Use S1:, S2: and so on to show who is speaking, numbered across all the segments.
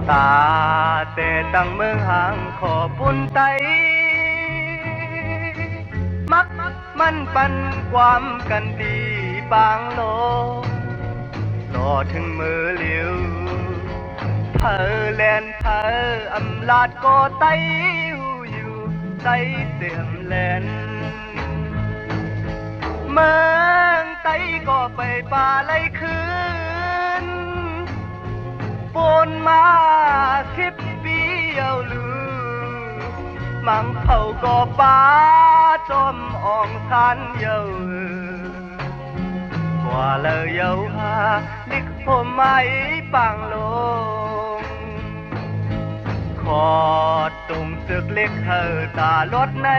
S1: ตาแต่ตั้งเมืองห่างขอปุ่นไตมักมันปันความกันดีบางโลรอถึงมือเหลียวเพอแลนเพออำลาดก็ไตอยู่ไตเสียมแลนเมืองไตก็ไปป่าไล่คืนปนมา10 ปีเอาลือมังเผาก็ป้าจอมอ่องทันเยากว่าเลยเยาหาลิกผมไม่ปังลงขอดตุ่มสึกเล็กเธอตาลดใน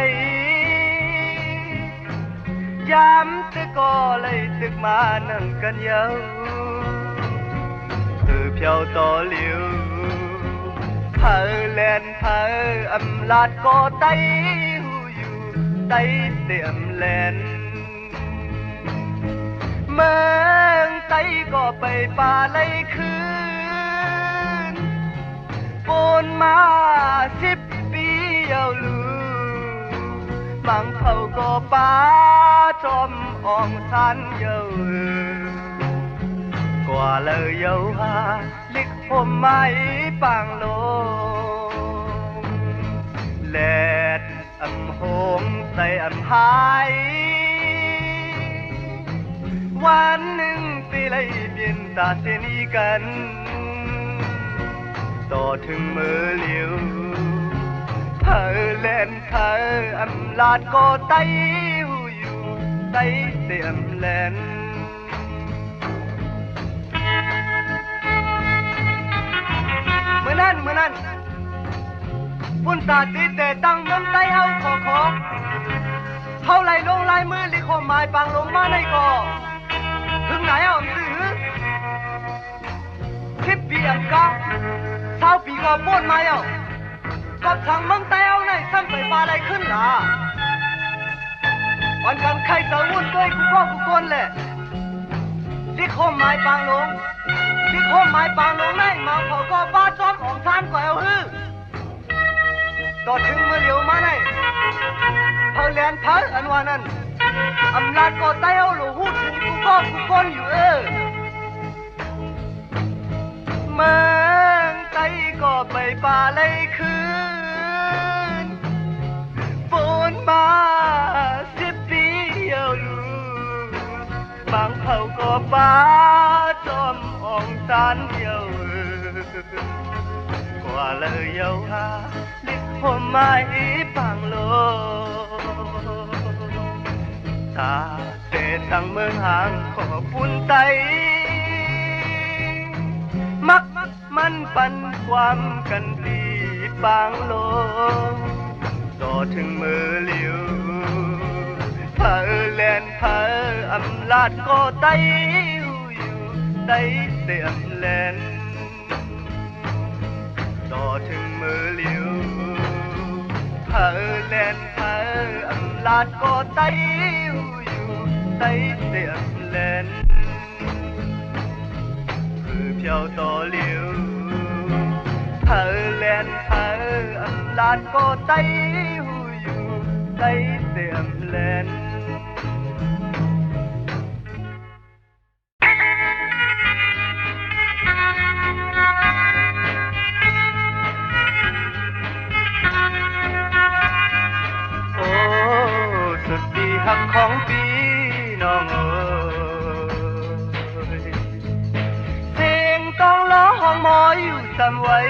S1: ย้ำตึกก็เลยตึกมานั่งกันเยาคือเพียวต่อเหลียวเพอแลนเพออำลาดก็ไตอยู่ไตเตียมแลนเมืองไตก็ไปป่าไล่คืนปนมา10 ปีเอาลือมังเผาก็ป้าจอมอ่องทันเยากว่าเลยเยาหาลิกผมไม่ปังลงแลดอำหงใส่อำหายวันหนึ่งปีไล่เปลี่ยนตาเสนีกันต่อถึงมือเหลียวเพอแลนเพออำลาดก็ไตอยู่ไตเตียมแลนเมื่อนั้นปุ่นตาตีแต่ตั้งเมืองไตเฮาขอเท่าไรลงลายมือลิขหมายปังลงมาในก่อถึงไหนเอาซื้อ10 ปีอันก็20 ปีก็ป้นมาเอากับทางเมืองไตเฮาในซ้ำไปปลาอะไรขึ้นล่ะวันกันใครจะวุ่นด้วยกูพ่อกูคนแหละลิขหมายปังลงลิขหมายปังลงในมาเขาก็บ้าจอมของทานก็เอาฮือต่อถึงมือเหลียวมาในเพอแลนเพออันว่านั้นอำนาจก็ไต้เอาหลูหูถึงกูก็กูก้นอยู่เมืองไต้ก็ไปป่าไล่คืนฝนมา10 ปีเอาลูบางเผาก็ป้าจอมอ่องตันเยากว่าเลยเยาหาลิกผมไม่ปังโลตาเตะทั้งเมืองห่างขอปุ่นไตมักมันปันความกันดีปางโลต่อถึงมือเหลียวเพอแลนเพออำลาดก็ไตอยู่ไตเตียมแลนต่อถึงมือเหลียวเพอแลนเพออำลาดก็ไตอยู่ไตเตียมแลนคือเพียวต่อเหลียวเพอแลนเพออำลาดก็ไตอยู่ไตเตียมแลนสุดดีหักของพี่น้องเอ๋ยเพลงต้องร้องห้องหมออยู่ซ้ำไว้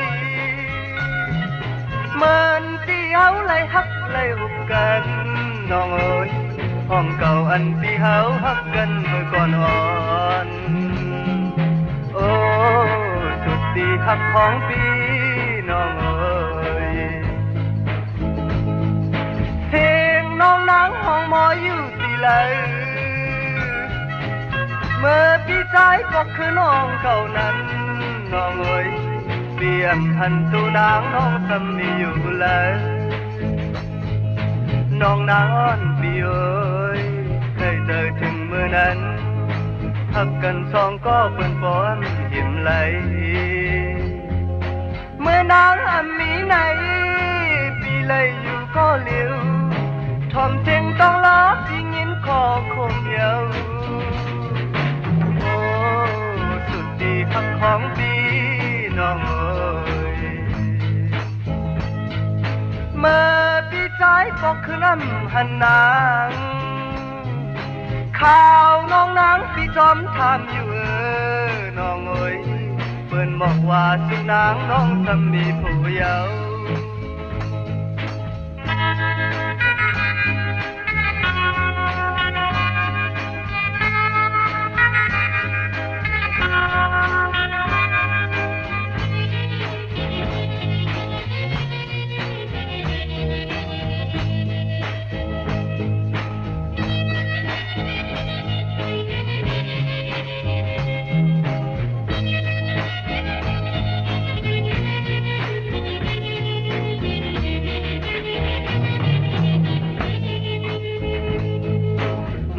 S1: เหมือนที่เฮาไล่ฮักไล่หุบกันน้องเอ๋ยห้องเก่าอันที่เฮาฮักกันเมื่อก่อนอ่อนโอ้สุดดีหักของพี่น้องเอ๋ยเพลงน้องนางห้องหมออยู่ที่ไหนเมื่อพี่ชายก็คือน้องเก่านั้นน้องเอ๋ยเปลี่ยนทันตัวนางน้องซ้ำมีอยู่เลยน้องนางพี่เอ๋ยเคยเจอถึงเมื่อนั้นหักกันสองก็เปื้อนปอนหิมไหล เมื่อนางมีไหนปีเลยอยู่ก็เหลียวทอมเสียงต้องลับยิ่งยินคอคมเยาโอ้สุดดีพักของปีน้องเอ๋ยเมื่อปีใจปอกคือน้ำหันนางข่าวน้องนางปีจอมทำอยู่น้องเอ๋ยเปิ้นบอกว่าสุนางน้องสามีผู้เยาว์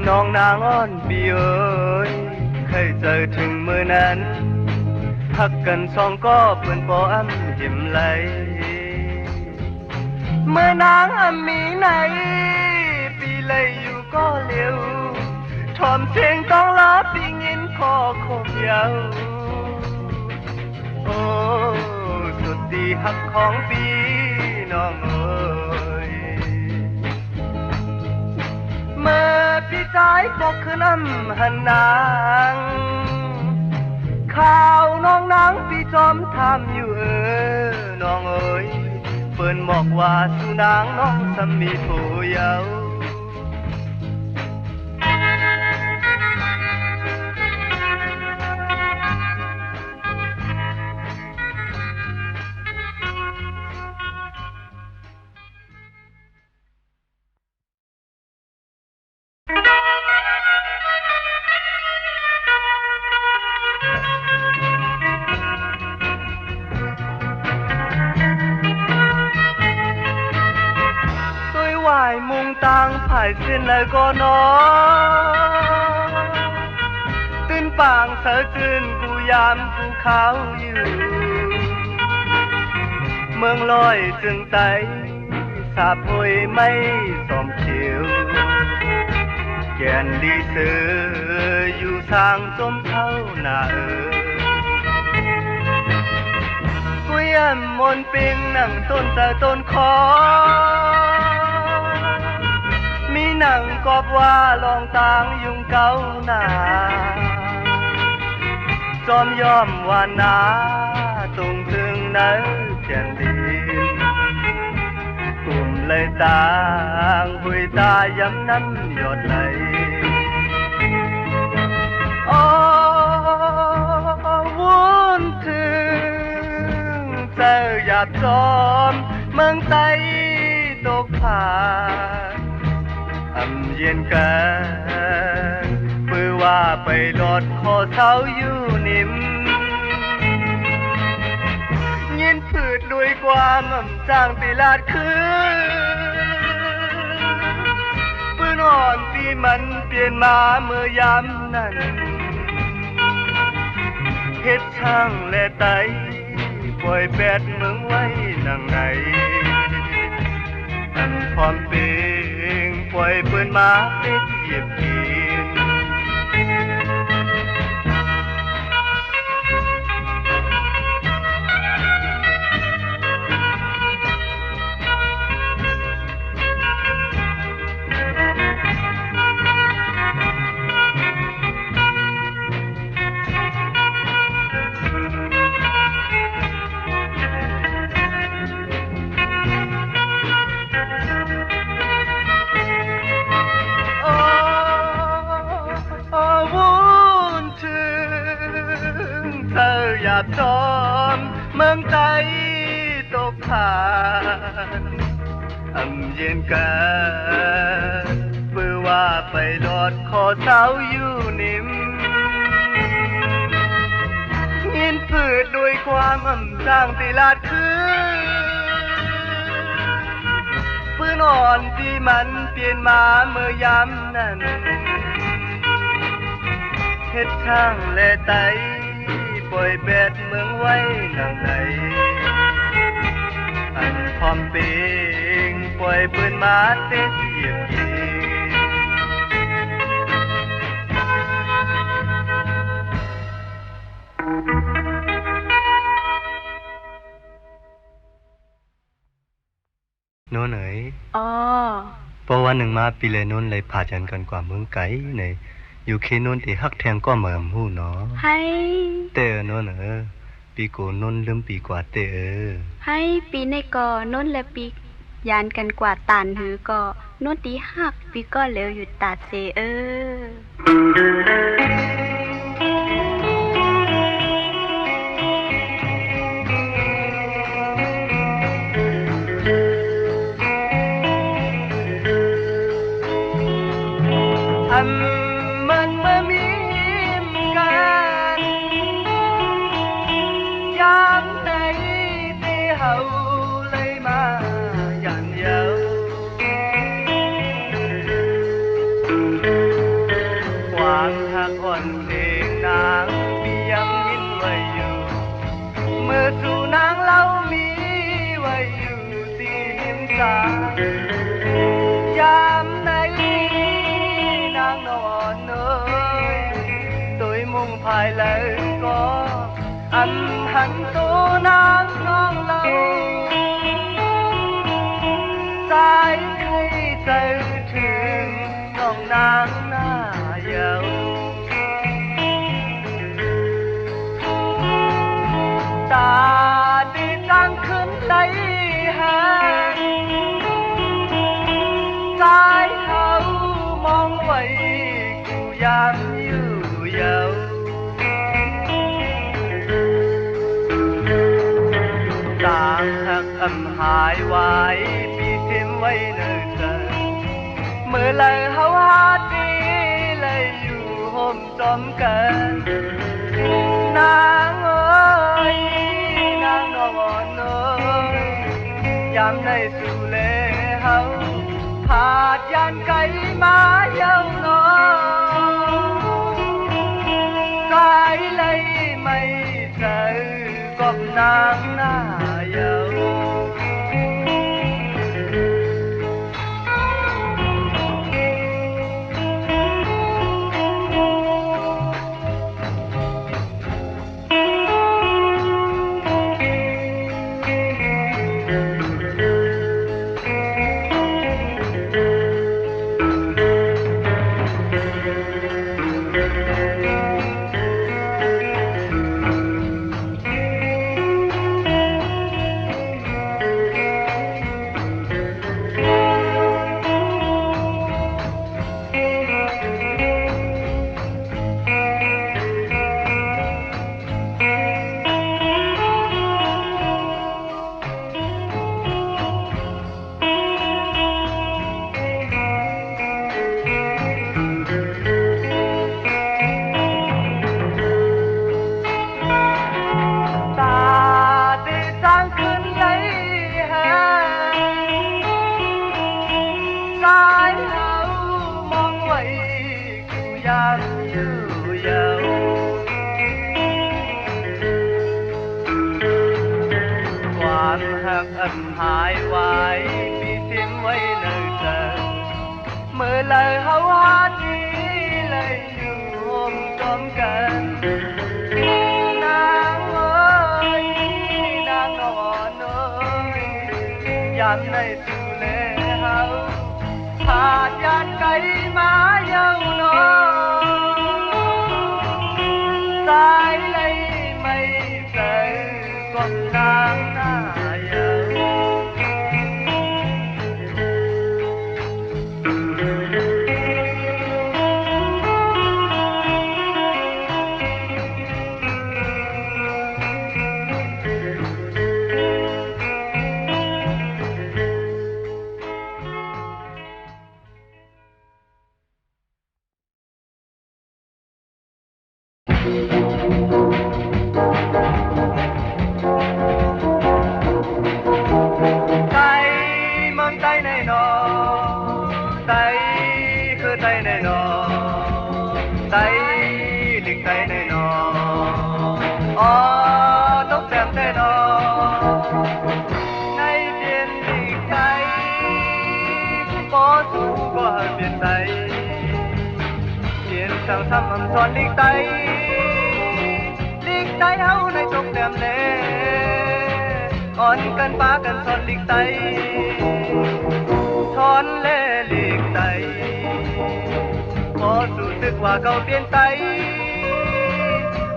S1: น้องนางอ้อนปีเอ๋ยเคยเจอถึงมือนั้นหักกันสองก็เปิ้นบ่อ้ำหิมไหลเมื่อนางมีไหนปีเลยอยู่ก็เลี้ยวทอมเสียงต้องรับปีงินคอคมเยาโอ้สุดดีหักของปีน้องเอ๋ยเมื่อพี่ใจปกคือน้ำหันนางข่าวน้องนางพี่จอมทำอยู่น้องเอ๋ยเปิ้นบอกว่าสุนางน้องสามีผู้เยาว์มุงตังผ่ายเส้นแล้วก็นอนตื่นปางเสือจืนกูยามกูเขาอยู่เมืองลอยจึงไตสาบหวยไม่สมเขียวแก่นดีเสืออยู่ทางจมเท่าหน้ากูยามมนปิงนั่งต้นแต่ต้นคอมีหนังกอบว่าลองตางยุงเก่าหนาจอมยอมว่านาตรงถึงไหนแก่นดินกลุ่มเลยต่างหุยตาย้ำน้ำหยดไหลโอ้วุ่นถึงเจอหยาบจอมเมืองไตตกผ่านเย็นกันปือว่าไปลอดคอเสาอยู่นิ่มยินผืดด้วยความจ้างตีลาดคือปืนอ่อนที่มันเปลี่ยนมาเมื่อยามนั้นเฮ็ดช่างและไตปล่อยแปดเมืองไว้นังไหนอันความเป็นปล่อยปืนมาเป็ดเหยียบกินหยาบจอมเมืองไทยตกผ่านเย็นกันเพื่อว่าไปลอดคอเสาอยู่นิ่มยินผืดด้วยความสร้างตีลาดคือปืนอ่อนที่มันเปลี่ยนมาเมื่อยามนั้นเฮ็ดช่างและไตปล่อยแบดเมืองไว้หนังไหน อันพร้อมเปงปล่อยปืนมาเตะเสียบเองโน่นเอ๋ย
S2: อ๋อ
S1: เพราะวันหนึ่งมาปีเลยโน่นเลยพาจันกันกว่าเมืองไกลในอยู่เคโน่นที่ฮักแทงก็เหมือนหูเนาะ
S2: ให้
S1: เตอโน่นปีโกโน่นลืมปีกว่าเตอ
S2: ให้ปีในก่อน้นและปียานกันกว่าตานหือก็โน้นตีหักปีก็เหลวอยู่ตาเซ
S1: มันเมื่อมีกันยามใดที่เฮาเลยมายันเยาความหักอ่อนเพลงนางมียังยินไว้อยู่เมื่อสู่นางเล่ามีไว้อยู่ที่หิมสายามใดนางนอนเอ่ยtôi mong phải lời có anh hẳn tô nắng non lâu sai khi từ trường còn nắng na dầu ta đi tăng khấn lấy hàng sai hậu mong vậy cụ giam như dầu tàn hạt âm hại hoài bị thêm quay nơi trời mưa lời hấu hát đi lời dù hôm xóm cần nàng ơi nàng ngon ơi dám này dù lệ hấu hạt gian cây má dâu nó cái lấy mây trời gọt nàng na dâu âm hại hoài bị thêm quay nơi trời mưa lời hấu hát đi lời dù hôm xóm cần nàng ơi nàng ngon ơi dám này dù lệ hấu hạt gian cây má dâu nó sai lấy mây trời còn nàng naใน นใดเขียนสั่งซ้ำอำสอนลีกไตเฮาในจกแดมเลอ่อนกันป้ากันสอนลีกไตสอนเล่ลีกไตพอสู้สึกว่าเขาเปลี่ยนไต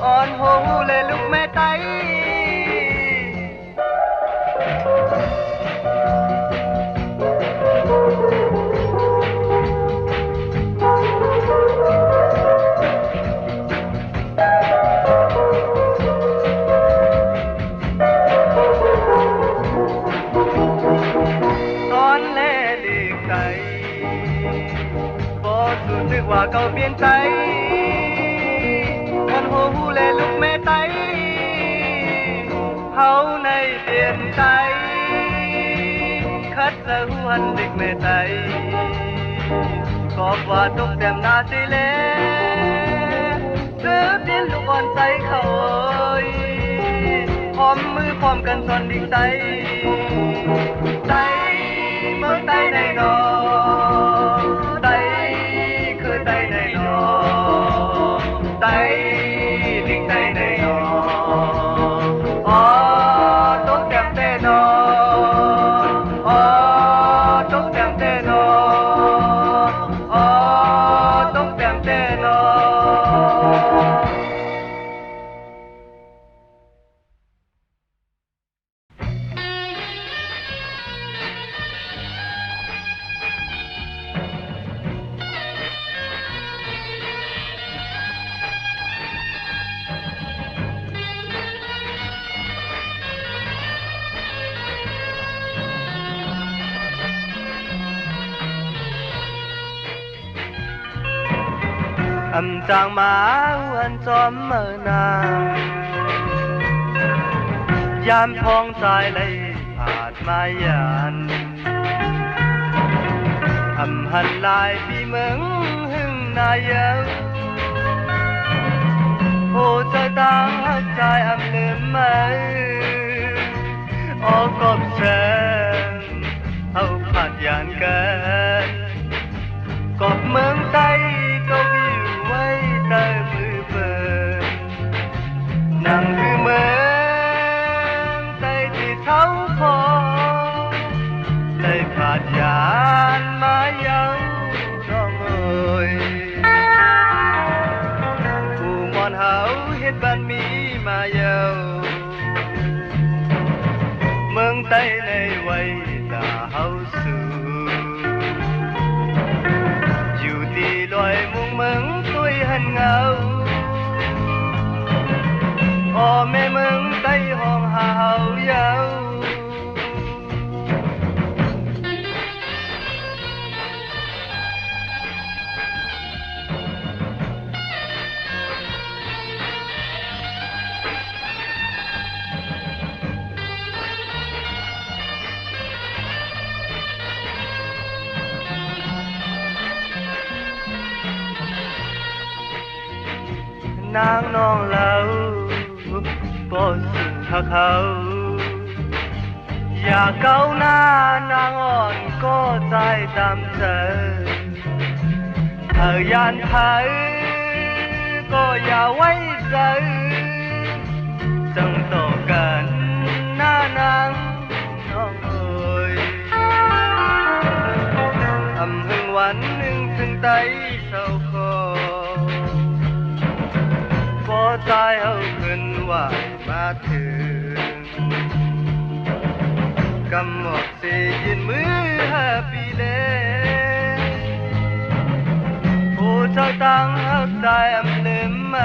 S1: อ่อนโหเลยลูกแม่ไตว่าเขาเปลี่ยนใจคนหูเลยลูกแม่ไตเฮาในเปลี่ยนใจคัดละหันเด็กแม่ไตกอบว่าตกแต้มนาสิเลซื้อเปลี่ยนลูกอ่อนใจเขาพร้อมมือพร้อมกันสอนดิกไตไตเมืองไตในนอไตไตในนอไตลิงไตในนออ๋อตกแต้มเตนออ๋อตกแต้มเตนออ๋อตกแต้มเตนออำจางมาอันจอมเมื่อนายามพองสายเลยผ่านมายานอำหันลายปีเมืองหึงนายเยาโอ้ใจต่างหักใจอำลืมไหมออกกบเชิญเอาผัดยานเกินกบเมืองไตก็วิวไว้ใต้มือเปิดนั่งคือเมืองไตที่เท้าคอได้ผ่านยานมาเย้าน้องเอ๋ยผู้มอนเฮาเฮ็ดบ้านมีมาเย้าเมืองไตในไว้ตาเฮาสู่ลอยมุงเมืองตุยหันเงาโอ้แม่เมืองไต้ห้องหาเฮาเยานางน้องเล่าบ่สุขเขาอยากเก้าหน้านางอ่อนก็ใจตามเธอเธอยานไทยก็อย่าไว้ใจจังต่อกันหน้านางน้องเอ๋ยอำหึงวันหนึ่งถึงไตเศร้าคอตายเอาขึ้นว่ามาถึงกำหมดสิยินมือปีเลผู้เจ้าตั้งหักใจอำลืมไหม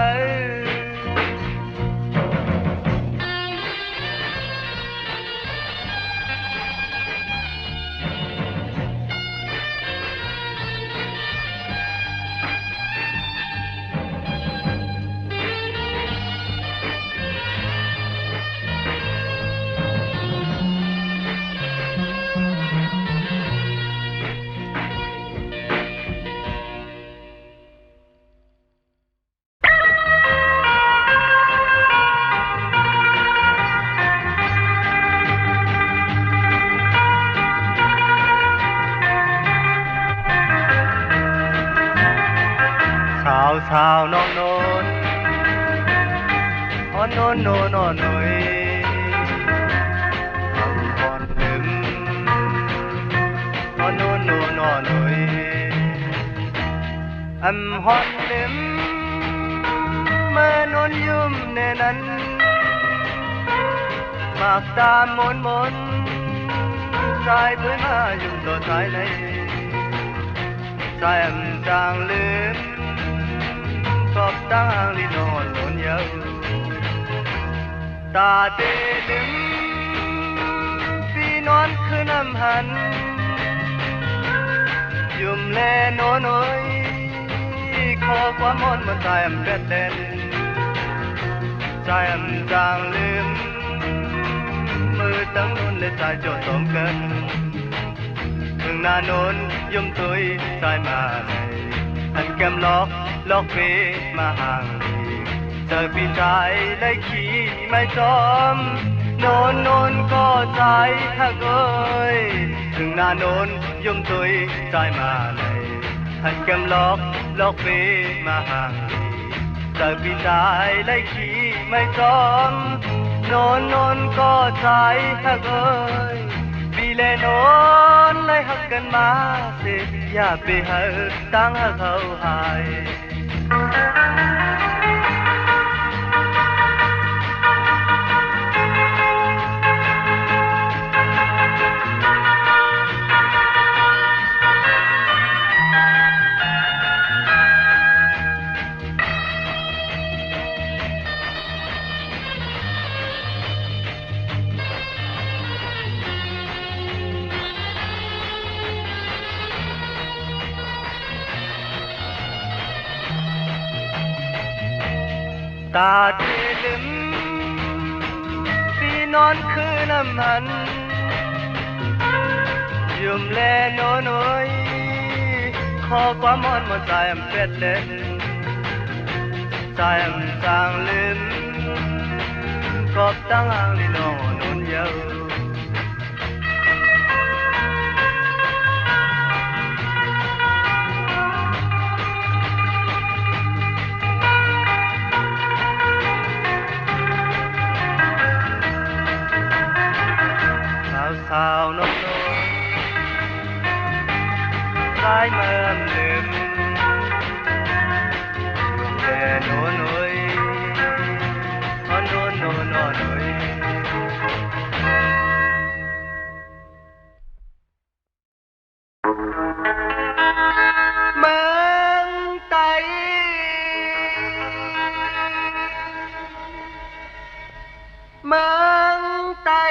S1: สาวน้องโนนอ๋อโนนโนนอ๋อหน่อยคำพรลืมอ๋อโนนโนนอ๋อหน่อยฮอนลืมเมื่อนนยุ่มในนั้นมากตามมนมนใจเพื่อมายุ่มตัวใจในใจจางลืมกอบตั้งลีนอนหล่นยาวตาเตลึมพี่นอนคือน้ำหันยุ่มแลโนน้อยขอความมนมันใจเบ็ดเด่นใจจางลืมมือตั้งนุ่นและใจโจดสมกันถึงหน้าโนนยุ่มตุยใจมาในอันแก้มล็อกเฟมาห่างเจอพี่ใจได้ขี่ไม่จอมโนนก็ใจถ้าเอ้ยถึงหน้าโนนยุ่มตุยใจมาในอันแก้มล็อกเฟมาห่างเจอพี่ใจได้ขี่ไม่จอมโนนก็ใจถ้าเอ้ยพี่และโนนเลยหักกันมาเสียอย่าไปหาตั้งหักเขาหายตาเทลึมพี่นอนคือน้ำหันยุ่มแลโนน้อยขอความมอนมันใจเป็ดเล่นใจจางลืมกอบตั้งหางลีนอนนยาวสาวน้องโนนร้ายเมื่อลืมแต่โนนเอ้ยโนนเอ้ยเมืองไต้เมืองไต้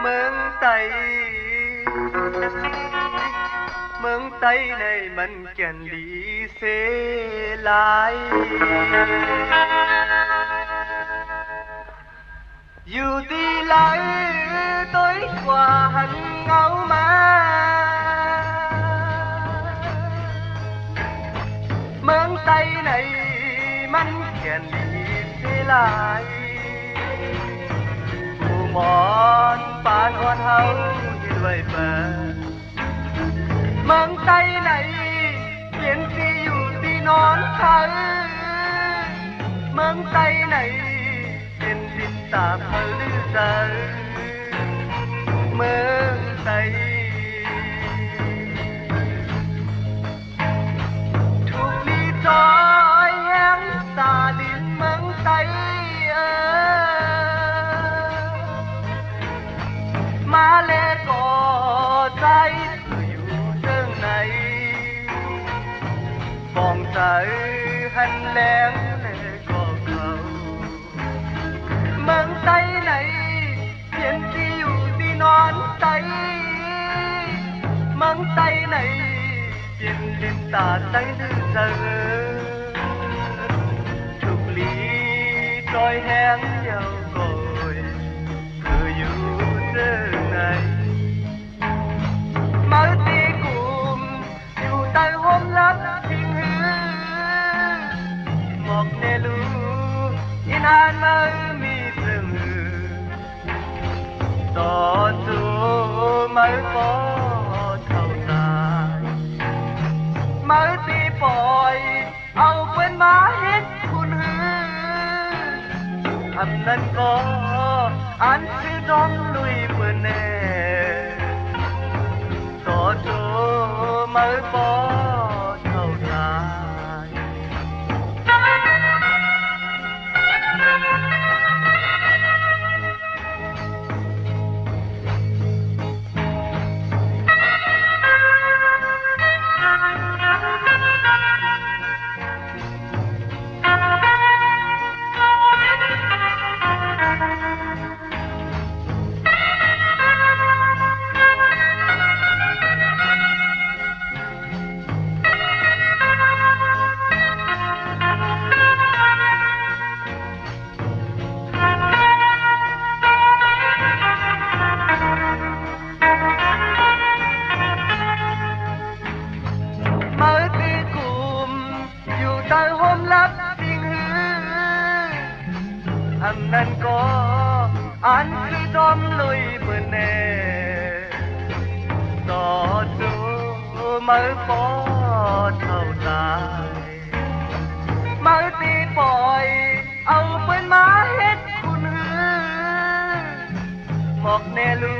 S1: เมืองไต้เมืองไต้ในมันแก่นลีเสลายอยู่ที่ไหลtối qua hẳn ngấu máเมืองไต้ในมันแก่นลีเสลายมอนปานอ่อนเฮายืนไว้เปิดเมืองไต้ไหนเปลี่ยนที่อยู่ที่นอนเธอเมืองไต้ไหนเป็นดินตาเพลือใจเมืองไต้ถูกลีจอยแห้งตาดินเมืองไต้มาเลก็ใจอยู่เรื่องไหนฟองใจหันแรงเลยก็เขาเมืองไต้ไหนเปลี่ยนที่อยู่ที่นอนไต้เมืองไต้ไหนเปลี่ยนลิ้นตาไต้ดื้อเจอถูกลีจอยแห้งเดียวก็อยู่เรื่องไหนมาตีกุมอยู่ใต้ห่มลับทิ้งหือหมอกเนลูอินานมามีเรื่องหือต่อสู้ไม่พอเท่าใจ นั้นก็อันชื่อน้องลุยเมื่อแน่ต่อโจมือปอเท่าทายมือตีกุมอยู่ใต้ห่มลับสิ่งหืออันนั้นก็อันคือจอมลุยเมื่อแน่ต่อจูมือปอเท่าตายมือตีปล่อยเอาปืนมาเฮ็ดคุณหือบอกแน่ลู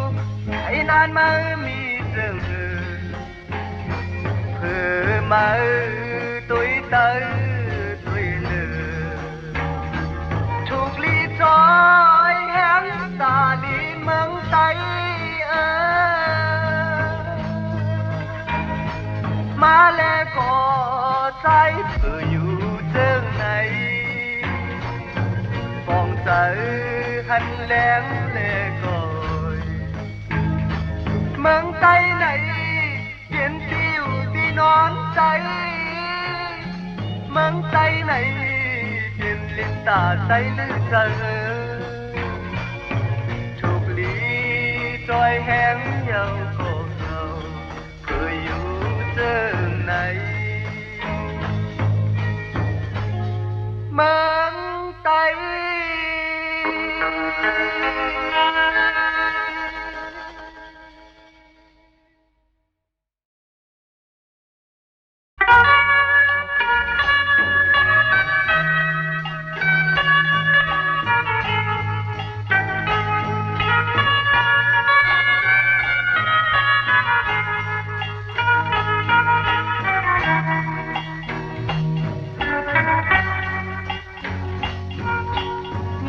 S1: กไอ้นานมือมีเรื่องหือมือตุ้ยเตยตุ้ยเลือถูกลีจอยแหงตาลีเมืองไตมาแล้วก็ใจเธออยู่เจิงไหนฟองใจหันแหลงเลก่อยเมืองไตไหนเปลี่ยนที่อยู่ที่นอนใจเมืองใจไหนเปลี่ยนลิ้นตาใจลือเจอถูกลีจอยแห้งเยาก็เขาเคยอยู่เจอไหนเมืองไต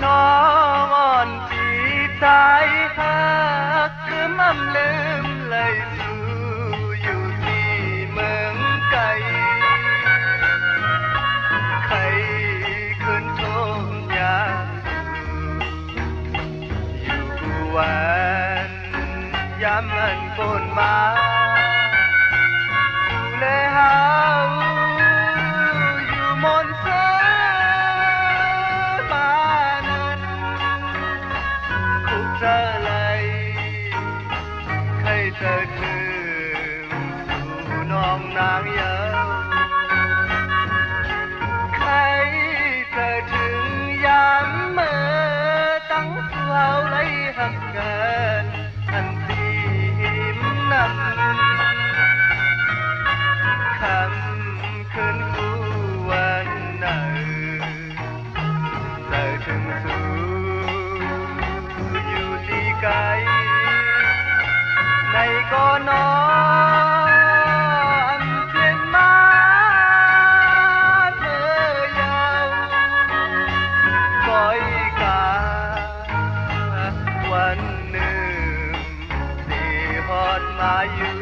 S1: น้องอ่อนสีใจหักคือมั่มลืมเลยสู่อยู่ที่เมืองไกลใครคืนทงยาอยู่วันยามมันฝนมาเลยหาอยู่มนเสมานั้นคุกเจอเลยใครเจอถึงสู่น้องนางเยาใครเจอถึงยามเมื่อตั้งเท้าไหลหักกันทันทีหิมนั้นคำคืนคู่วันนั้นเจอถึงสู่อยู่ที่ไกลในก่อนนอนเพียนมาเมื่อยาวก้อยกาวันหนึ่งที่ฮอดมาอยู่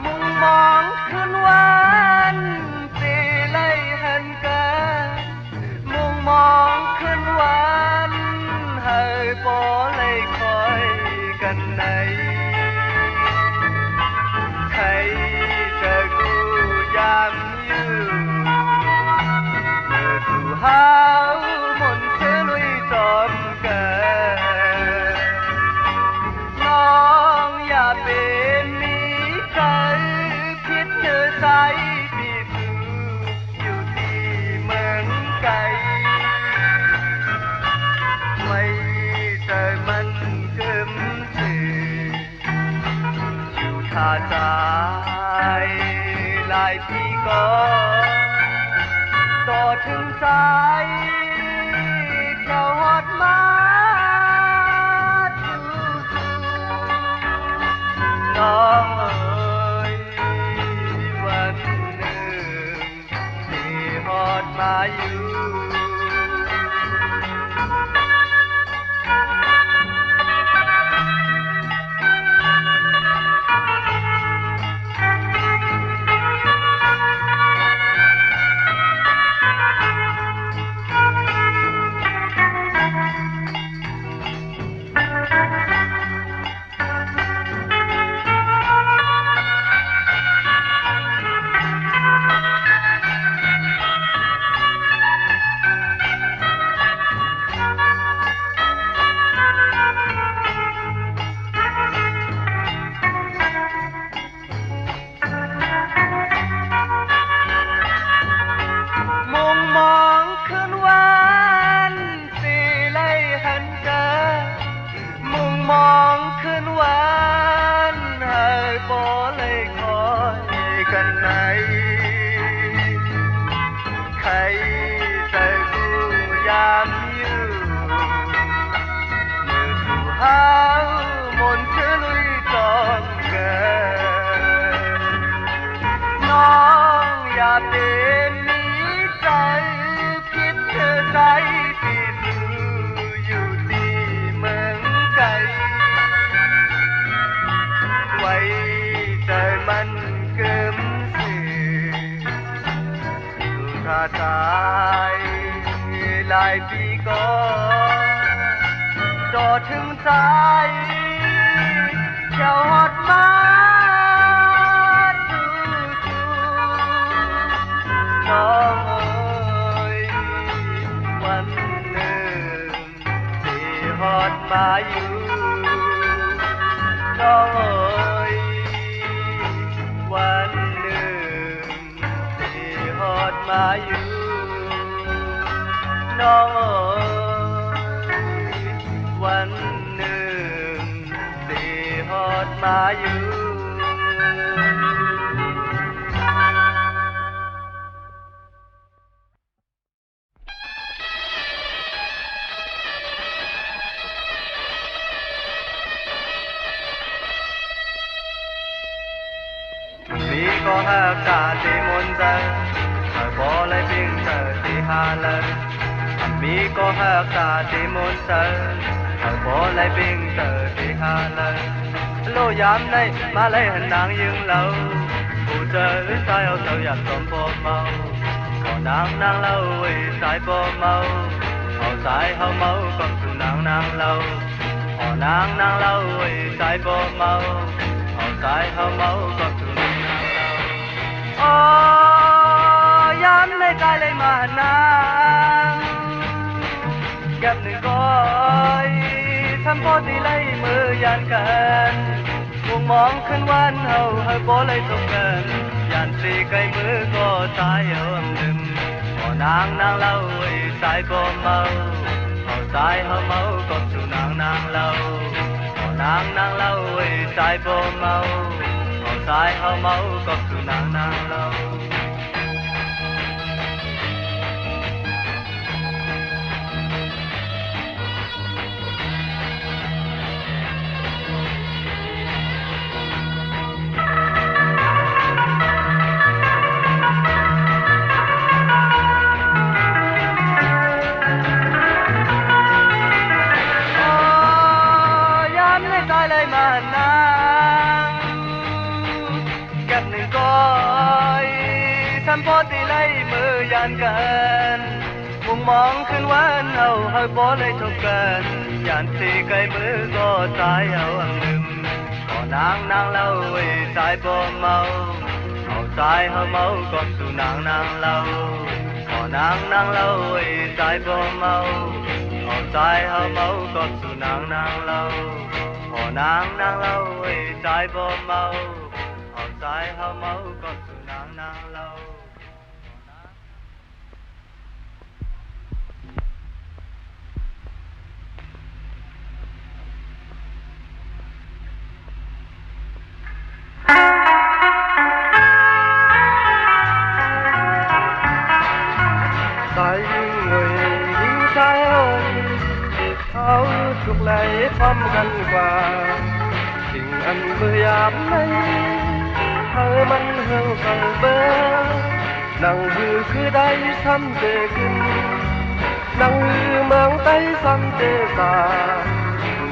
S1: มุงมองคืนวันที่ไล่หันกันมุงมองคืนวันให้ปอไล่คอยกันไหนใครจะกูยามอยู่เมื่อสู่หาวมนเธอลุยจอมกันน้องอย่าเป็นนี้ใครพิษเธอใจที่สู่อยู่ที่เมืองไกลไว้ใจมันกึมสื่ออยู่ท่าใจหลายปีก่อน ต่อถึงสายเที่ยวฮอดมาถึงน้องเอ๋ยวันหนึ่งที่ฮอดมาอยู่ตายหลายปีก่อนต่อถึงสายเที่ยวฮอดมาสู่น้องเอ๋ยวันหนึ่งที่ฮอดมาอยู่น้องเอ๋ยวันหนึ่งที่ฮอดมาอยู่น้องเอ๋ยวันหนึ่งที่ฮอดมาอยู่มีก็หักกาที่มนใจบ่เลยเพียงเธอที่หาเลยมีก็หักกาที่มนใจบ่เลยเพียงเธอที่หาเลยโลยามในมาเลยหันนางยืงเหล่าผู้เจอสายเอาเธออยากสมบ่เมาก็นางเล่าไว้สายบ่เมาเอาสายเฮาเมาก็สู่นางเล่าพอนางเล่าไว้สายบ่เมาเอาสายเฮาเมาก็สู่นางเล่าอ๋อยามในใจเลยมานางเก็บหนึ่งก้อยทำพอตีไล่มือยันกันวงมองขึ้นวันเฮาให้บ่เลยตกกันยันสีไกลมือก็ตายเอาลืมพอนางเล่าไว้สายบ่เมาเอาสายเฮาเมาก็สู่นางเล่าพอนางเล่าไว้สายบ่เมาเอาสายเฮาเมาก็สู่นางเล่าฉันพอตีไล่มือยันกันมุมมองขึ้นวันเฮาให้บ่เลยทบกันยันสีไกลมือก็ตายเอาลืมก็นางเล่าไว้สายบ่เมาเอาสายเฮาเมาก็สู่นางเล่าก็นางเล่าไว้สายบ่เมาเอาสายเฮาเมาก็สู่นางเล่าก็นางเล่าไว้สายบ่เมาเอาสายเฮาเมาก็สู่นางเล่า
S3: ทุกไหลพร้อมกันกว่าสิ่งอันเมื่อยามในเธอมันเหี่ยวสังเบอนั่งหือคือได้ซ้ำเจขึ้นนั่งหือเมืองใต้ซ้ำเจสา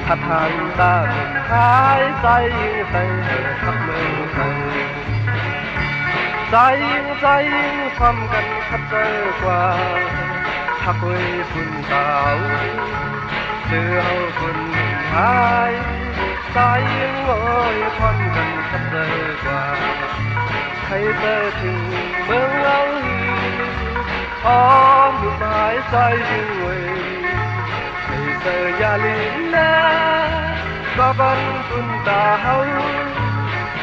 S3: ถ้าทานตาหนึ่งหายใจยิ่งใส่เธอทักเมืองไทยใจยิ่งความกันขัดเจอกว่าทักไว้คุณสาวเสือเอาคุณหายใจยิ่งโอ้ยความกันขัดเจอกว่าใครเจอถึงเมืองเราอ้อมดูหมายใจยิ่งเว้ยให้เจออย่าลืมนะก็บันตุนตาเฮา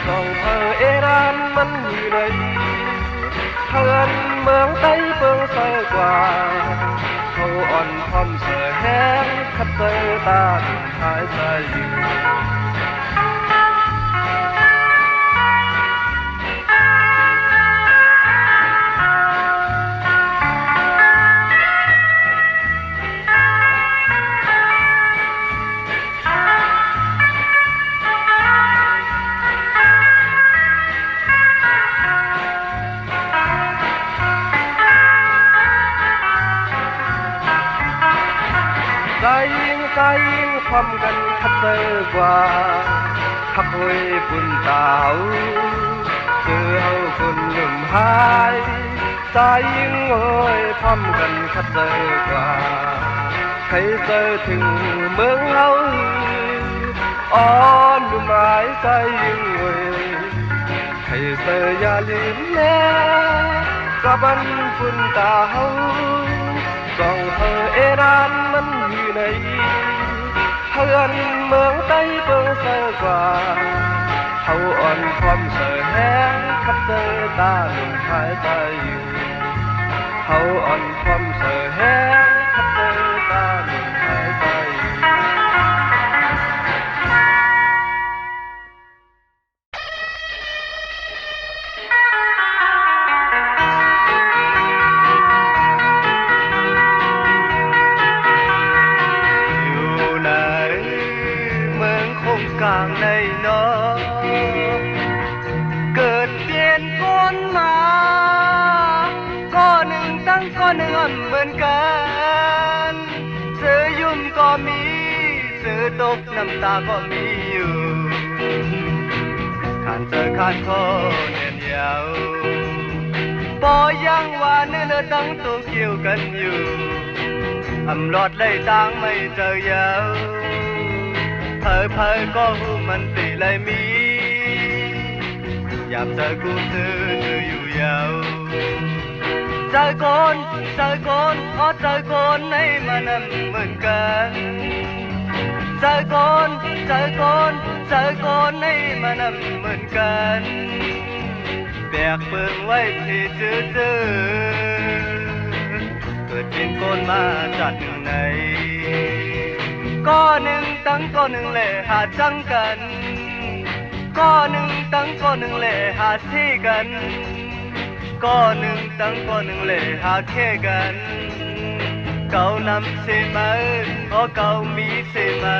S3: ส่องเธอเอรานมันอยู่ในเธอเมืองใต้เบิ่งเสือกว่าเขาอ่อนพร้อมเสือแห้งขัดเจอตาหายใจอยู่ใจยิ่งความกันขัดเจอกว่าทักไว้ปุ่นตาวเสือเฮาคนลุ่มหายใจยิ่งโอ้ยความกันขัดเจอกว่าใครเจอถึงเมืองเฮาอ่อนดูหมายใจยิ่งเว้ยใครเจออย่าลืมแน่กระบันปุ่นตาเฮาส่องเธอเอรานมันอยู่ในเพื่อนเมืองใต้เบิ่งเสือกว่าเขาอ่อนความเสือแห้งขัดเจอตาหนุ่มหายใจอยู่เขาอ่อนความเสือแห้งขัดเจอตาหนุ่มหายใจอยู่กลางในนอเกิดเปลี่ยนคนมาก็หนึ่งตั้งก็หนึ่งเหมือนกันเสือยุ่มก็มีเสือตกน้ำตาก็มีอยู่ขานเจอขานคอเนียนยาวปอยังว่าเนื้อตั้งตัวเกี่ยวกันอยู่อำหลอดเลยตั้งไม่เจอยาวเผยก็หูมันตีเลยมีอยากเจอกูเธออยู่ยาวเจอคนเจอคนให้มันเหมือนกันเจอคนให้มันเหมือนกันแบกเปิงไว้ที่เจอเกิดเป็นคนมาจากไหนก็หนึ่งตั้งก็หนึ่งแหล่หาจังกันก็หนึ่งตั้งก็หนึ่งแหล่หาที่กันก็หนึ่งตั้งก็หนึ่งแหล่หาแค่กันเก่านำเสมาเก่ามีเสมา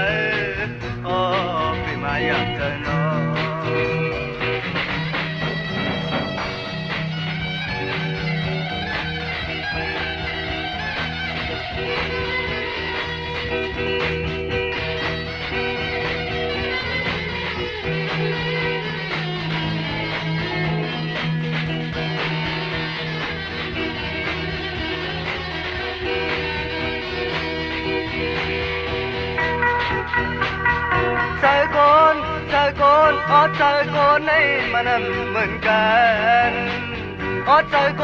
S3: ไปมาอยากเจอน้องเจอคนเจอคนให้มันเหมือนกันเจอค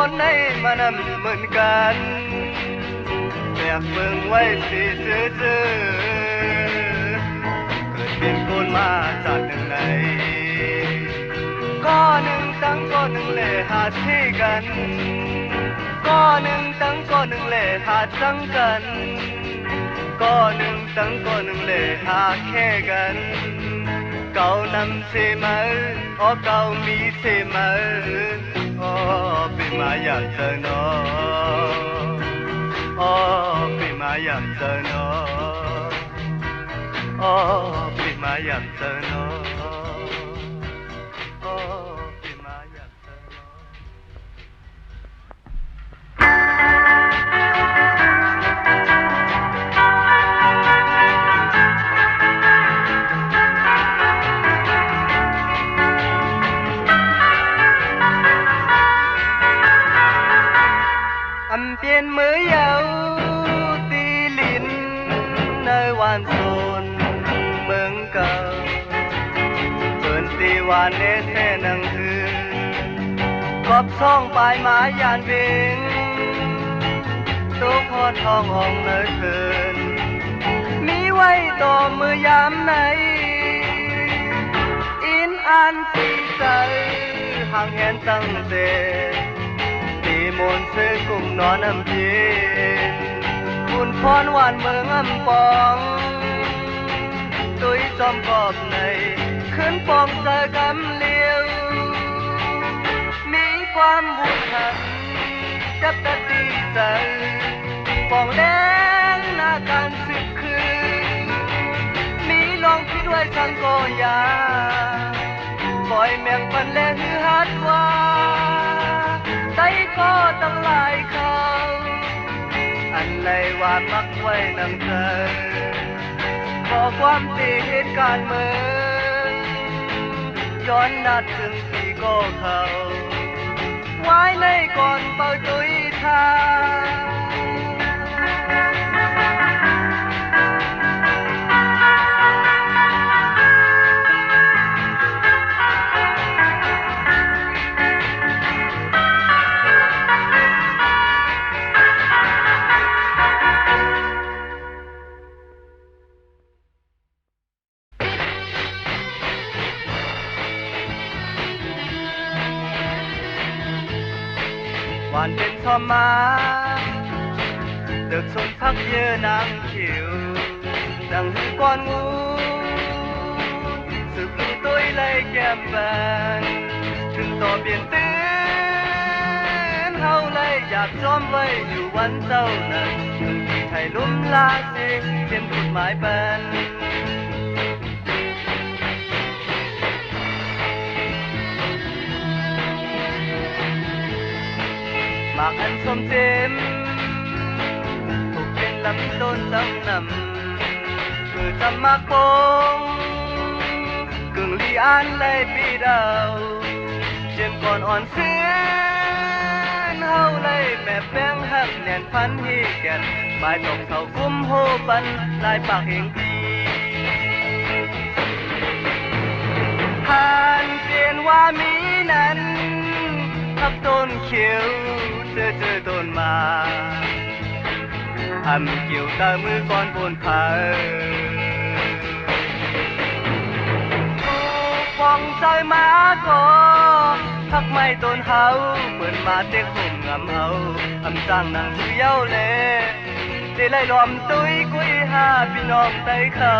S3: นให้มันเหมือนกันแบกเมืองไว้ที่เกิดเป็นคนมาจากไหนก็หนึ่งตั้งก็หนึ่งแหล่หาที่กันก็หนึ่งตั้งก็หนึ่งแหล่หาจังกันก็หนึ่งตั้งก็หนึ่งแหล่หาแค่กันเก่านำเสมาเก่ามีเสมาเป็นมาอยากเจอน้องเป็น
S1: มาอยากเจอน้ออ๋อพี่มาอยากเจอน้ออ๋อพี่มาอยากเจอน้อ biển mới yêu tí lìn nơi hoàn sồn mừng cầu bơn tí hoàn nê xe nâng thư gọp song bài má yàn vinh tốt hot hong hong nơi khơn mỹ quay tò mưa yám này in an tí say hàng hẹn tăng tềตีมนต์ซื้อกุ้งนอนน้ำเย็นบุญพรหวานเมืองอำปองตุยจอมกอบในขึ้นปองเจอกำเลียวมีความบุญหันจับตะตีใจปองแดงหน้าการสึกคืนมีลองคิดไว้สังโกยาปล่อยแมงปันแลหือฮัดว่าใจก็ตั้งหลายเขาอันไรว่ามักไว้นำเธอขอความตีเหตุการณ์เมืองย้อนนัดถึงปีก็เขาไว้ในก่อนเป่าตุยทาหวานเป็นทอมมาเดือกชนพักเยอะนางขิวดังหือก้อนงูสึกลูตุ้ยเลยแก้มแบนถึงต่อเปลี่ยนตื่นเฮาเลยอยากจอมไว้อยู่วันเจ้านั้นถึงที่ไทยลุ่มลาเสียเขียนกฎหมายเป็นหมากอันส้มเต็มถูกเป็นลำต้นจำนำคือจำมากปงกึ่งลีอันเลยปีดาวเจียมก่อนอ่อนเสียนเฮาเลยแม่แป้งหักแน่นพันที่แก่นบายตกเสากุ้มโหปันลายปากเองพีผ่านเปลี่ยนว่ามีนั้นทับต้นเขียวเจอต้นมาทำเกี่ยวตามือก่อนบนผาถูกฟองใจมาก็ทักไม่ต้นเฮาเปิดมาเต็กหุ่มงำเฮาทำจ้างนางผู้เย้าเล่ได้ไล่ล้อมตุ้ยกุ้ยหาพี่น้องไต้เขา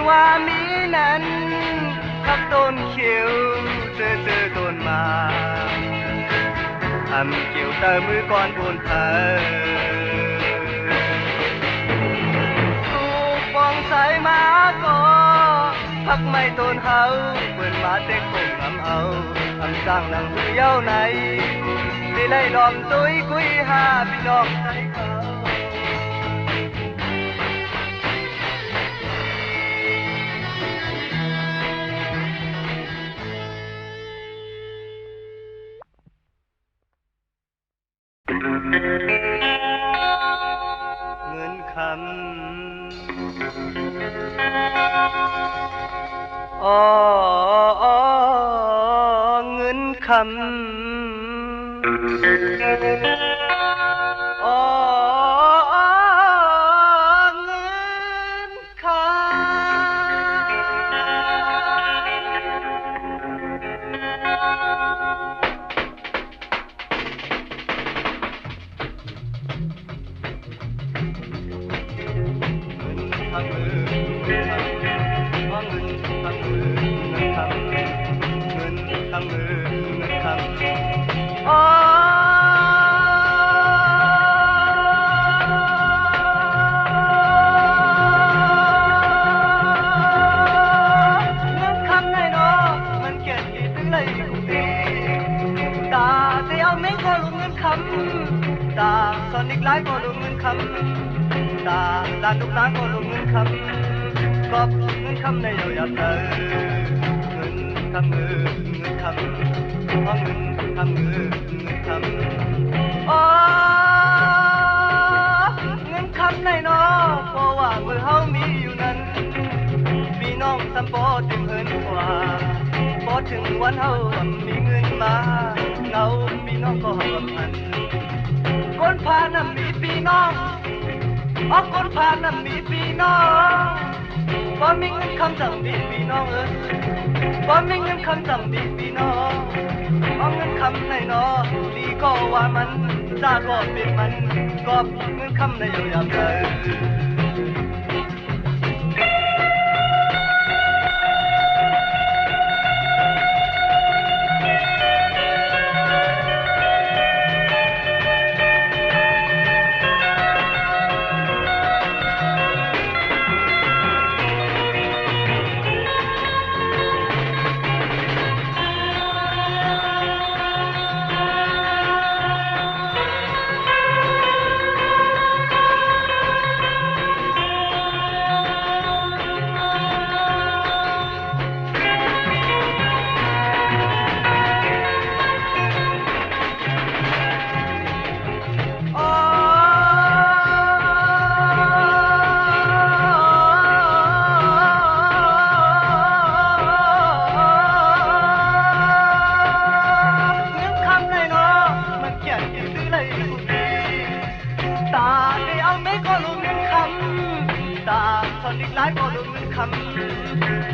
S1: ว่ามีนั้นทักต้นเขียวเจอต้นมาทำเกี่ยวตามือก่อนบนผาถูกฟองใส่มาก็พักไม่ต้นเฮาเปิดมาเต็กคงทำเอาทำสร้างนางผู้เย้าไหนได้ไล่ล้อมตุ้ยกุ้ยหาพี่น้องใจเขาเงินคำอ๋อเงินคำ อ๋อเงินคำเงินคำมือเงินคำเงินคำมือเงินคำอ๋อเงินคำไหนเนาะมันเกลียดอีตึงเลยกูตีตาแต่เอาแม่งก็รู้เงินคำตาสอนอีกหลายก็รู้เงินคำตาลานลูกหลานก็รู้เงินคำกอบเงินคำในเยาวยาเธอเงินคำมือเงินคำเพราะเงินคำมือเงินคำอ๋อเงินคำในเนาะเพราะว่าเมื่อเฮามีอยู่นั้นพี่น้องสำปอเต็มเหินกว่าพอถึงวันเฮามีเงินมาเงาพี่น้องก็หัวพันคนพานั้นมีพี่น้องออกคนพานั้นมีพี่น้องพอมีเงินคำสั่งมีพี่น้องพอมีเงินคำสั่งมีพี่น้องเอาเงินคำในนอดีก็ว่ามันซาก็เป็นมันก็เงินคำในยาวๆเลย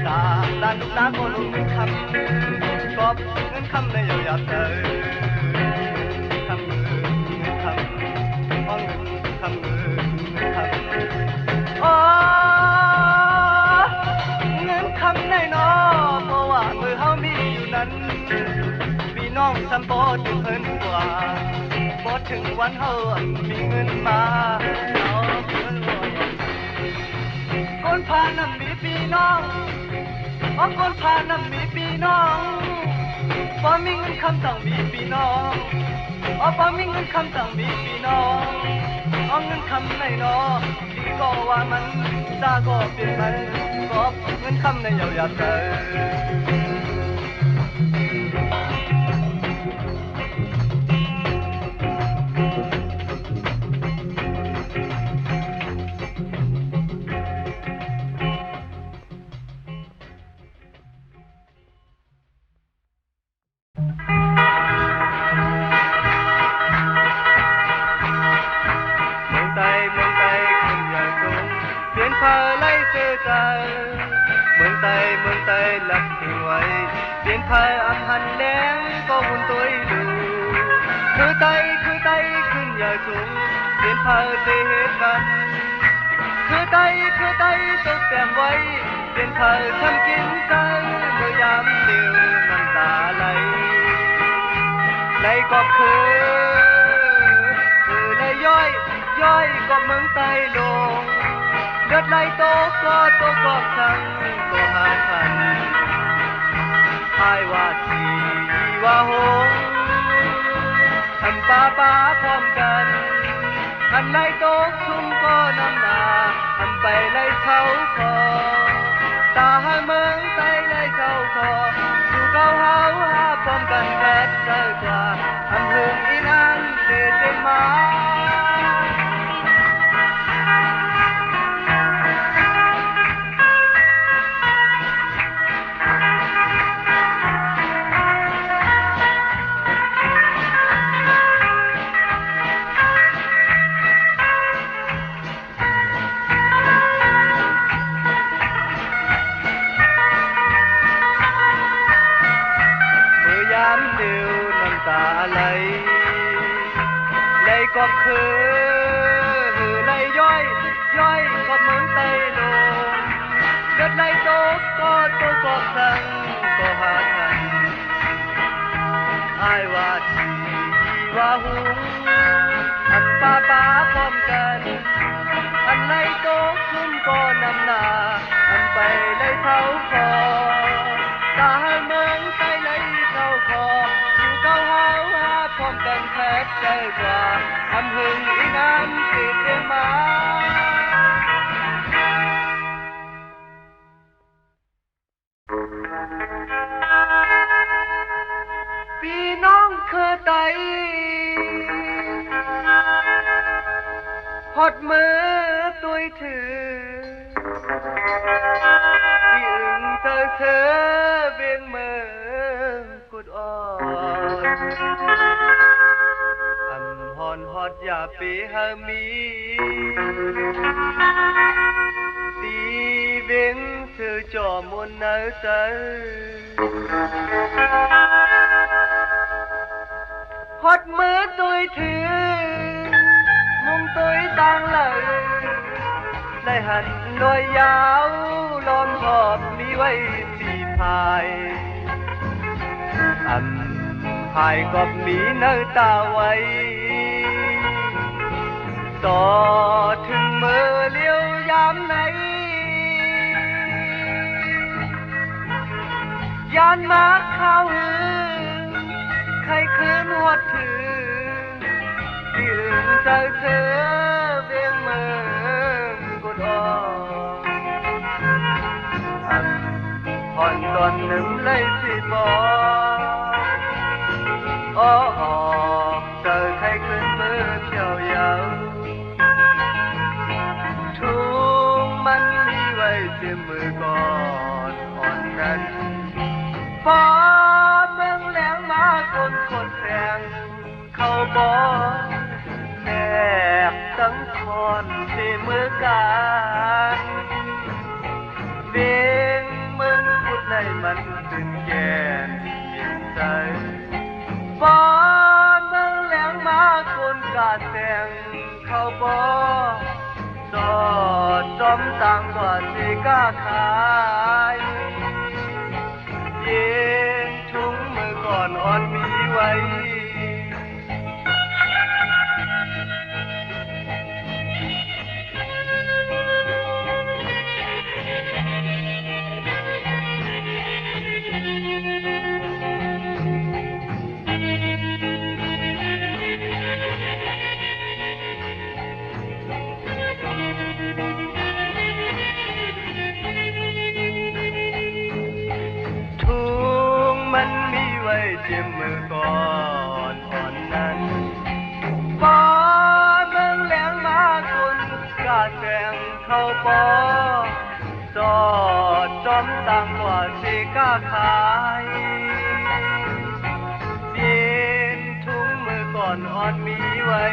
S1: ตาลานลูกหลานก็รู้เงินคำกอบเงินคำในเยาวยาเธอคำมือเงินคำเพราะเงินคำมือเงินคำอ๋อเงินคำในนอเพราะว่ามือเฮามีอยู่นั้นพี่น้องสำปอถึงเพิ่นกว่าพอถึงวันเฮามีเงินมาเอาเงินรวยคนพานั้นมีพี่น้องเพราะคนพานั้นมีพี่น้องพอมีเงินคำต้องมีพี่น้องพอมีเงินคำต้องมีพี่น้องเอาเงินคำในนอดีก็ว่ามันซาก็เปลี่ยนมันก็เงินคำในเยาวยาเธอเมืองไต้หลักทิ้งไว้เปลี่ยนพายอันหันแดงก็วุ่นตัวอยู่คือไต้ขึ้นใหญ่สูงเปลี่ยนพายเตะเหตุกันคือไต้ตกแต่งไว้เปลี่ยนพายทำกินใจเมื่อยามเดียวน้ำตาไหลก็คือเลยย่อยก็เมืองไต้ลงเลือดไหลโตก็ทั้งก็หาทันทายว่าสีว่าหงอันป้าพร้อมกันอันไหลโตชุ่มก็น้ำหนาอันไปไหลเขาคอตาเมืองไต้ไหลเขาคอสู่เขาหาพร้อมกันแพทย์ใจกว่าอันหึงอีนั้นเตะมา เ
S3: ย้อยก็เหมือนไตโลเกิดไรโตก็ตัวก็สั่งก็หาทันอายว่าทีว่าหุงอันป้าพร้อมกันอันไรโตขึ้นก็นำหน้าอันไปเลยเท้าคอตาเมืองไตเลยเท้าคออยู่เก้าหาพร้อมกันแท้ใจกว่าอำหึงอีงานติดเรียงมาพี่น้องคือไตหดมือตุยถือที่อึงเธอเบียงเมืองกุดอ่อนอำฮอนฮอดอย่าปีหามีตีเบียงเธอจอมวนเนื้อใจหดมือตุยถือมุงตุยตังเลยได้หันลอยยาวล้อมขอบมีไว้สีพายพายก็มีเนื้อตาไว้ต่อถึงมือเลี้ยวยามไหนยานมาเข้าหือใครคืนหดถือที่อื่นเธอเบียงเมืองกุดอ่อนผ่อนตอนหนึ่งเลยสิบอกอ๋อเจอใครคืนมือเที่ยวยาวทุงมันมีไว้เจียมมือก่อนอ่อนนั้นฟ้าเมืองแหลงมาคนแทงเข้าบ่อแนบตั้งคอนที่มือกันเบียงมึงพูดในมันตื่นแก่นเย็นใจฟ้าเมืองแหลงมาคนกาแทงเข้าบ่อจอดจอมต่างกว่าสิกล้าขายเย็นทุ่งมือก่อนอ่อนมีไว้เจียมมือก่อนอ่อนนั้นฟ้าเมืองแหลงมาคนกาแสงเข้าปอจอดจอมต่างกว่าสิกล้าขายเดียนทุ่งมือก่อนอ่อนมีไว้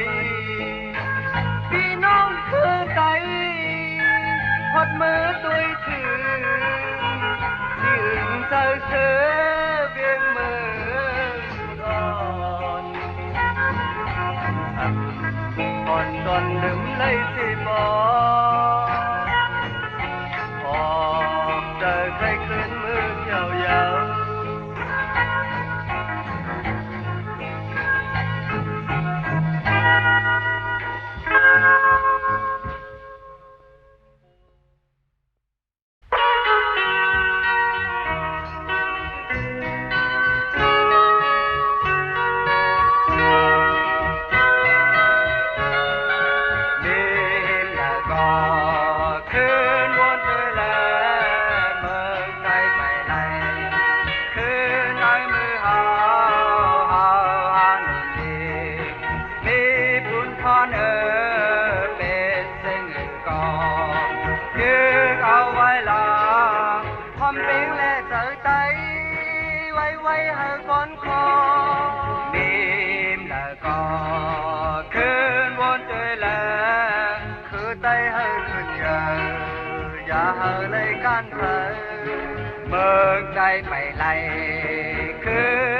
S3: พี่น้องคือไตหดมือตุยถือที่อื่นเธอเบียงมืออ่อนตอนลืมเลยสิบอกออกเจอใครคืนมือเที่ยวยาวเมืองใจไปไล่คือ